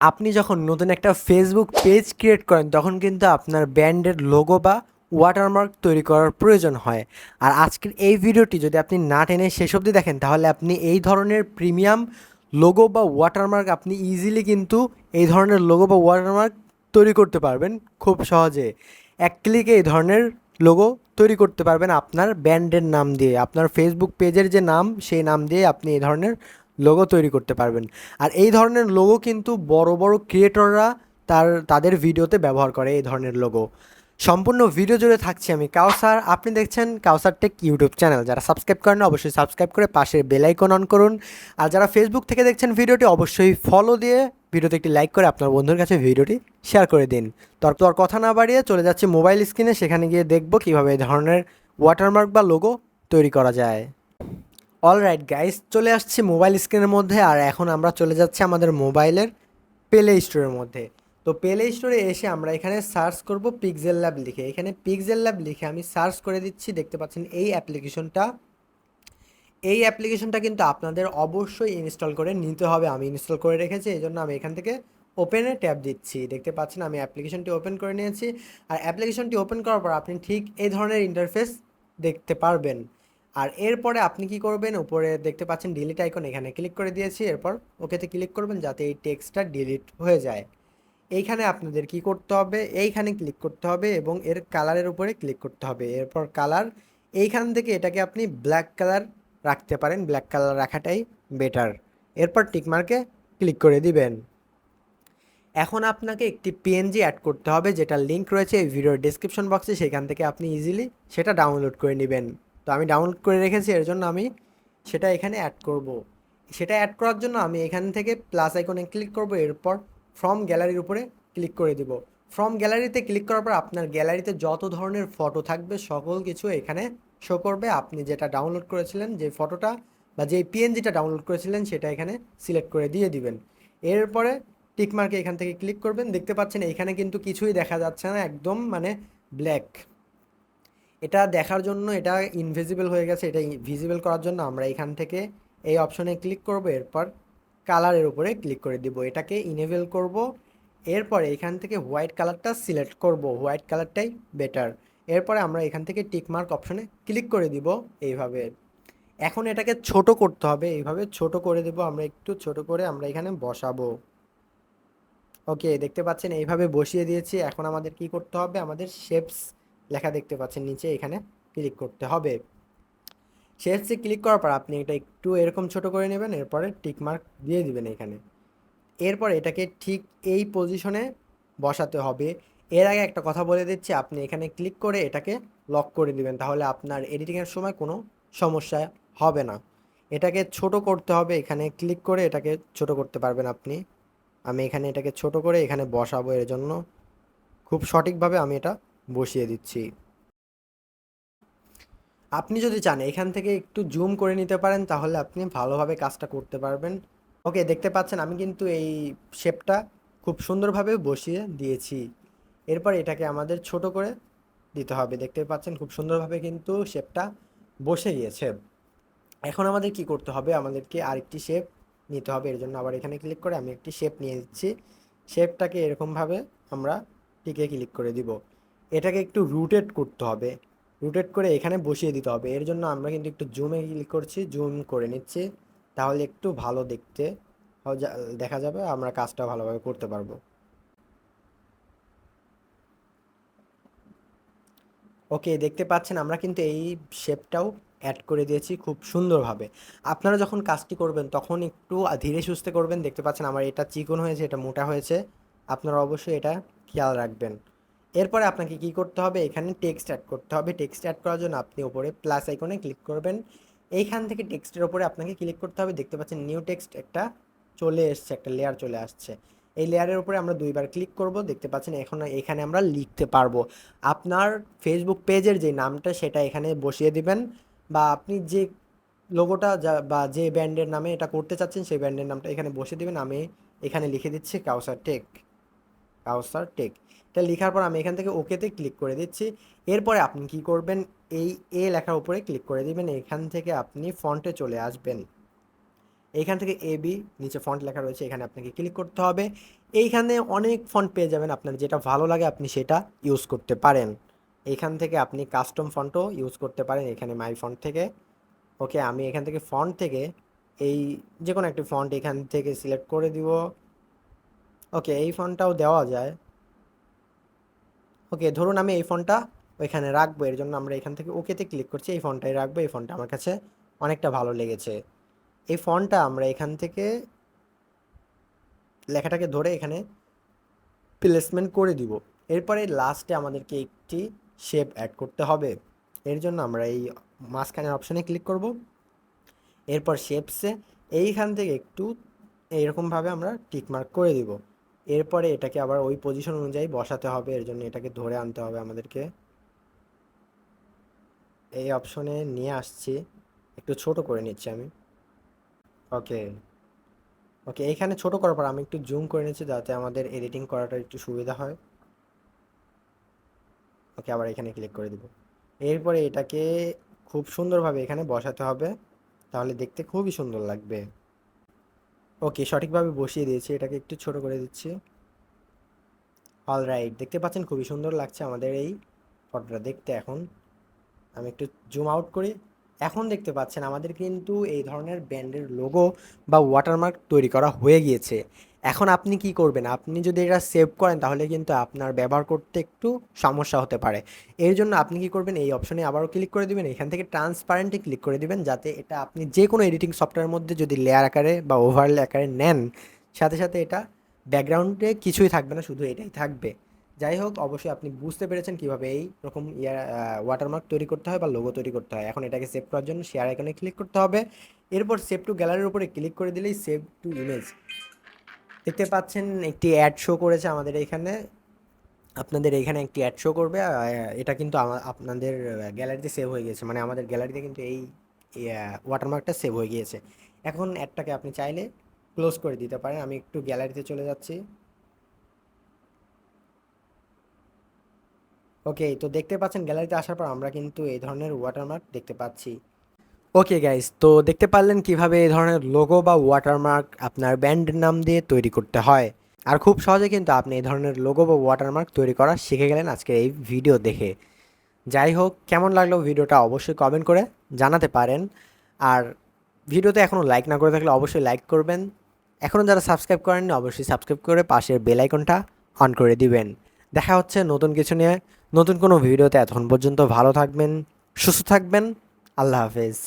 আপনি যখন নতুন একটা ফেসবুক পেজ ক্রিয়েট করেন তখন কিন্তু আপনার ব্র্যান্ডের লোগো বা ওয়াটারমার্ক তৈরি করার প্রয়োজন হয়। আর আজকের এই ভিডিওটি যদি আপনি না টেনে শেষ অবধি দেখেন তাহলে আপনি এই ধরনের প্রিমিয়াম লোগো বা ওয়াটারমার্ক আপনি ইজিলি কিন্তু এই ধরনের লোগো বা ওয়াটারমার্ক তৈরি করতে পারবেন খুব সহজে। এক ক্লিকে এই ধরনের লোগো তৈরি করতে পারবেন আপনার ব্র্যান্ডের নাম দিয়ে, আপনার ফেসবুক পেজের যে নাম সেই নাম দিয়ে আপনি এই ধরনের লোগো তৈরি করতে পারবেন। আর এই ধরনের লোগো কিন্তু বড় বড় ক্রিয়েটররা তাদের ভিডিওতে ব্যবহার করে এই ধরনের লোগো। সম্পূর্ণ ভিডিও জুড়ে থাকছি আমি কাউসার, আপনি দেখছেন কাউসার টেক ইউটিউব চ্যানেল। যারা সাবস্ক্রাইব করেন অবশ্যই সাবস্ক্রাইব করে পাশের বেল আইকন অন করুন। আর যারা ফেসবুক থেকে দেখছেন ভিডিওটি অবশ্যই ফলো দিয়ে ভিডিওতে একটি লাইক করে আপনার বন্ধুর কাছে ভিডিওটি শেয়ার করে দিন। তো আর কথা না বাড়িয়ে চলে যাচ্ছে মোবাইল স্ক্রিনে, সেখানে গিয়ে দেখব কীভাবে এই ধরনের ওয়াটারমার্ক বা লোগো তৈরি করা যায়। অলরাইট গাইস, চলে আসছি মোবাইল স্ক্রিনের মধ্যে। আর এখন আমরা চলে যাচ্ছি আমাদের মোবাইলের প্লে স্টোরের মধ্যে। তো প্লে স্টোরে এসে আমরা এখানে সার্চ করব পিক্সেল ল্যাব লিখে। এখানে পিক্সেল ল্যাব লিখে আমি সার্চ করে দিচ্ছি, দেখতে পাচ্ছেন এই অ্যাপ্লিকেশনটা কিন্তু আপনাদের অবশ্যই ইনস্টল করে নিতে হবে। আমি ইনস্টল করে রেখেছি, এই জন্য আমি এখান থেকে ওপেনে ট্যাব দিচ্ছি। দেখতে পাচ্ছেন আমি অ্যাপ্লিকেশনটি ওপেন করে নিয়েছি। আর অ্যাপ্লিকেশনটি ওপেন করার পর আপনি ঠিক এই ধরনের ইন্টারফেস দেখতে পারবেন। আর এরপরে আপনি কি করবেন, উপরে দেখতে পাচ্ছেন ডিলিট আইকন, এখানে ক্লিক করে দিয়েছি। এরপর ওকেতে ক্লিক করবেন যাতে এই টেক্সটটা ডিলিট হয়ে যায়। এইখানে আপনাদের কি করতে হবে, এইখানে ক্লিক করতে হবে এবং এর কালারের উপরে ক্লিক করতে হবে। এরপর কালার, এইখান থেকে এটাকে আপনি ব্ল্যাক কালার রাখতে পারেন, ব্ল্যাক কালার রাখাটাই বেটার। এরপর টিকমার্কে ক্লিক করে দিবেন। এখন আপনাকে একটি পিএনজি অ্যাড করতে হবে, যেটা লিঙ্ক রয়েছে এই ভিডিওর ডেসক্রিপশন বক্সে, সেখান থেকে আপনি ইজিলি সেটা ডাউনলোড করে নেবেন। তো আমি ডাউনলোড করে রেখেছি, এর জন্য আমি সেটা এখানে অ্যাড করব। সেটা অ্যাড করার জন্য আমি এখান থেকে প্লাস আইকনে ক্লিক করব। এরপর ফ্রম গ্যালারির উপরে ক্লিক করে দিব। ফ্রম গ্যালারিতে ক্লিক করার পর আপনার গ্যালারিতে যত ধরনের ফটো থাকবে সকল কিছু এখানে শো করবে। আপনি যেটা ডাউনলোড করেছিলেন, যে ফটোটা বা যে পিএনজিটা ডাউনলোড করেছিলেন সেটা এখানে সিলেক্ট করে দিয়ে দিবেন। এরপরে টিকমার্কে এখান থেকে ক্লিক করবেন। দেখতে পাচ্ছেন এখানে কিন্তু কিছুই দেখা যাচ্ছে না, একদম মানে ব্ল্যাক। এটা দেখার জন্য, এটা ইনভিজিবল হয়ে গেছে, এটা ভিজিবল করার জন্য আমরা এখান থেকে এই অপশনে ক্লিক করব। এরপর কালারের উপরে ক্লিক করে দিব, এটাকে ইনেবল করব। এরপরে এখান থেকে হোয়াইট কালারটা সিলেক্ট করব, হোয়াইট কালারটাই বেটার। এরপরে আমরা এখান থেকে টিকমার্ক অপশনে ক্লিক করে দিব এইভাবে। এখন এটাকে ছোট করতে হবে, এইভাবে ছোট করে দেব আমরা, একটু ছোট করে আমরা এখানে বসাবো। ওকে, দেখতে পাচ্ছেন এইভাবে বসিয়ে দিয়েছি। এখন আমাদের কি করতে হবে, আমাদের শেপস লেখা দেখতে পাচ্ছেন নিচে, এখানে ক্লিক করতে হবে। শেপসে ক্লিক করার পর আপনি এটা একটু এরকম ছোট করে নেবেন, এরপরে টিক মার্ক দিয়ে দিবেন এখানে। এরপর এটাকে ঠিক এই পজিশনে বসাতে হবে। এর আগে একটা কথা বলে দিচ্ছি, আপনি এখানে ক্লিক করে এটাকে লক করে দিবেন, তাহলে আপনার এডিটিংয়ের সময় কোনো সমস্যা হবে না। এটাকে ছোট করতে হবে, এখানে ক্লিক করে এটাকে ছোট করতে পারবেন আপনি। আমি এখানে এটাকে ছোট করে এখানে বসাবো, এর জন্য খুব সঠিকভাবে আমি এটা বসিয়ে দিচ্ছি। আপনি যদি চান এখান থেকে একটু জুম করে নিতে পারেন, তাহলে আপনি ভালোভাবে কাজটা করতে পারবেন। ওকে, দেখতে পাচ্ছেন আমি কিন্তু এই শেপটা খুব সুন্দরভাবে বসিয়ে দিয়েছি। এরপর এটাকে আমাদের ছোট করে দিতে হবে। দেখতে পাচ্ছেন খুব সুন্দরভাবে কিন্তু শেপটা বসে গিয়েছে। এখন আমাদের কি করতে হবে, আমাদেরকে আরেকটি শেপ নিতে হবে। এর জন্য আবার এখানে ক্লিক করে আমি একটি শেপ নিয়ে দিচ্ছি। শেপটাকে এরকমভাবে আমরা টিকে ক্লিক করে দিব। এটাকে একটু রুটেট করতে হবে, রুটেট করে এখানে বসিয়ে দিতে হবে। এর জন্য আমরা কিন্তু একটু জুমে ক্লিক করছি, জুম করে নিচ্ছি, তাহলে একটু ভালো দেখতে দেখা যাবে, আমরা কাজটা ভালোভাবে করতে পারবো। ওকে, দেখতে পাচ্ছেন আমরা কিন্তু এই শেপটাও অ্যাড করে দিয়েছি খুব সুন্দরভাবে। আপনারা যখন কাজটি করবেন তখন একটু ধীরে সুস্থে করবেন। দেখতে পাচ্ছেন আমার এটা চিকন হয়েছে, এটা মোটা হয়েছে, আপনারা অবশ্যই এটা খেয়াল রাখবেন। এরপরে আপনাকে কি করতে হবে, এখানে টেক্সট অ্যাড করতে হবে। টেক্সট অ্যাড করার জন্য আপনি উপরে প্লাস আইকনে ক্লিক করবেন। এইখান থেকে টেক্সটের উপরে আপনাকে ক্লিক করতে হবে। দেখতে পাচ্ছেন নিউ টেক্সট একটা চলে এসছে, একটা লেয়ার চলে আসছে। এই লেয়ারের উপরে আমরা দুইবার ক্লিক করব। দেখতে পাচ্ছেন এখন এখানে আমরা লিখতে পারবো আপনার ফেসবুক পেজের যে নামটা, সেটা এখানে বসিয়ে দিবেন। বা আপনি যে লোগোটা বা যে ব্র্যান্ডের নামে এটা করতে চাচ্ছেন সেই ব্র্যান্ডের নামটা এখানে বসিয়ে দিবেন। আমি এখানে লিখে দিচ্ছি কাউসার টেক, কাউসার টেক। এটা লেখার পর আমি এখান থেকে ওকেতে ক্লিক করে দিচ্ছি। এরপরে আপনি কি করবেন, এই এ লেখার উপরে ক্লিক করে দিবেন। এখান থেকে আপনি ফন্টে চলে আসবেন। এইখান থেকে এবি নিচে ফন্ট লেখা রয়েছে, এখানে আপনাকে ক্লিক করতে হবে। এইখানে অনেক ফন্ট পেয়ে যাবেন, আপনার যেটা ভালো লাগে আপনি সেটা ইউজ করতে পারেন। এইখান থেকে আপনি কাস্টম ফন্টও ইউজ করতে পারেন এখানে মাই ফন্ট থেকে। ওকে, আমি এখান থেকে ফন্ট থেকে এই যে কোনো একটি ফন্ট এখান থেকে সিলেক্ট করে দিব। ওকে, এই ফন্টটাও দেওয়া যায়। ওকে, ধরুন আমি এই ফন্টটা ওইখানে রাখবো, এর জন্য আমরা এখান থেকে ওকেতে ক্লিক করছি, এই ফন্টটাই রাখবো। এই ফন্টটা আমার কাছে অনেকটা ভালো লেগেছে। এই ফন্টটা আমরা এখান থেকে লেখাটাকে ধরে এখানে প্লেসমেন্ট করে দিব। এরপরে লাস্টে আমাদেরকে একটি শেপ অ্যাড করতে হবে। এর জন্য আমরা এই মাঝখানের অপশানে ক্লিক করব। এরপর শেপসে এইখান থেকে একটু এইরকমভাবে আমরা টিকমার্ক করে দিব। এরপরে এটাকে আবার ওই পজিশন অনুযায়ী বসাতে হবে, এর জন্য এটাকে ধরে আনতে হবে আমাদেরকে। এই অপশনে নিয়ে আসছি, একটু ছোট করে নিচ্ছি আমি। ওকে, ওকে, এইখানে ছোট করার পর আমি একটু জুম করে নিচ্ছি যাতে আমাদের এডিটিং করাটা একটু সুবিধা হয়। ওকে, আবার এখানে ক্লিক করে দিব। এরপরে এটাকে খুব সুন্দরভাবে এখানে বসাতে হবে, তাহলে দেখতে খুবই সুন্দর লাগবে। ওকে, সঠিকভাবে বসিয়ে দিয়েছি, এটাকে একটু ছোট করে দিচ্ছি। অলরাইট, দেখতে পাচ্ছেন খুবই সুন্দর লাগছে আমাদের এই ফটোটা দেখতে। এখন আমি একটু জুম আউট করি। এখন দেখতে পাচ্ছেন আমাদের কিন্তু এই ধরনের ব্র্যান্ডের লোগো বা ওয়াটারমার্ক তৈরি করা হয়ে গিয়েছে। এখন আপনি কি করবেন, আপনি যদি এটা সেভ করেন তাহলে কিন্তু আপনার ব্যবহার করতে একটু সমস্যা হতে পারে। এর জন্য আপনি কি করবেন, এই অপশনে আবারও ক্লিক করে দিবেন, এখান থেকে ট্রান্সপারেন্টে ক্লিক করে দিবেন, যাতে এটা আপনি যে কোনো এডিটিং সফটওয়্যারের মধ্যে যদি লেয়ার আকারে বা ওভারলে আকারে নেন, সাথে সাথে এটা ব্যাকগ্রাউন্ডে কিছুই থাকবে না, শুধু এটাই থাকবে। যাই হোক, অবশ্যই আপনি বুঝতে পেরেছেন কীভাবে এই রকম ওয়াটারমার্ক তৈরি করতে হয় বা লোগো তৈরি করতে হয়। এখন এটাকে সেভ করার জন্য শেয়ার আইকনে ক্লিক করতে হবে। এরপর সেভ টু গ্যালারির উপরে ক্লিক করে দিলেই সেভ টু ইমেজ, দেখতে পাচ্ছেন একটি অ্যাড শো করেছে আমাদের এইখানে। আপনাদের এইখানে একটি অ্যাড শো করবে, এটা কিন্তু আপনাদের গ্যালারিতে সেভ হয়ে গিয়েছে, মানে আমাদের গ্যালারিতে কিন্তু এই ওয়াটারমার্কটা সেভ হয়ে গিয়েছে। এখন অ্যাডটাকে আপনি চাইলে ক্লোজ করে দিতে পারেন। আমি একটু গ্যালারিতে চলে যাচ্ছি। ওকে, তো দেখতে পাচ্ছেন গ্যালারিতে আসার পর আমরা কিন্তু এই ধরনের ওয়াটারমার্ক দেখতে পাচ্ছি। ওকে গাইস, তো দেখতে পারলেন কিভাবে এই ধরনের লোগো বা ওয়াটারমার্ক আপনার ব্র্যান্ডের নাম দিয়ে তৈরি করতে হয়। আর খুব সহজে কিন্তু আপনি এই ধরনের লোগো বা ওয়াটারমার্ক তৈরি করা শিখে গেলেন আজকের এই ভিডিও দেখে। যাই হোক, কেমন লাগলো ভিডিওটা অবশ্যই কমেন্ট করে জানাতে পারেন। আর ভিডিওতে এখনও লাইক না করে থাকলে অবশ্যই লাইক করবেন। এখনও যারা সাবস্ক্রাইব করেননি অবশ্যই সাবস্ক্রাইব করে পাশের বেল আইকনটা অন করে দিবেন। দেখা হচ্ছে নতুন কিছু নিয়ে নতুন কোনো ভিডিওতে। এতক্ষণ পর্যন্ত ভালো থাকবেন, সুস্থ থাকবেন। আল্লাহ হাফেজ।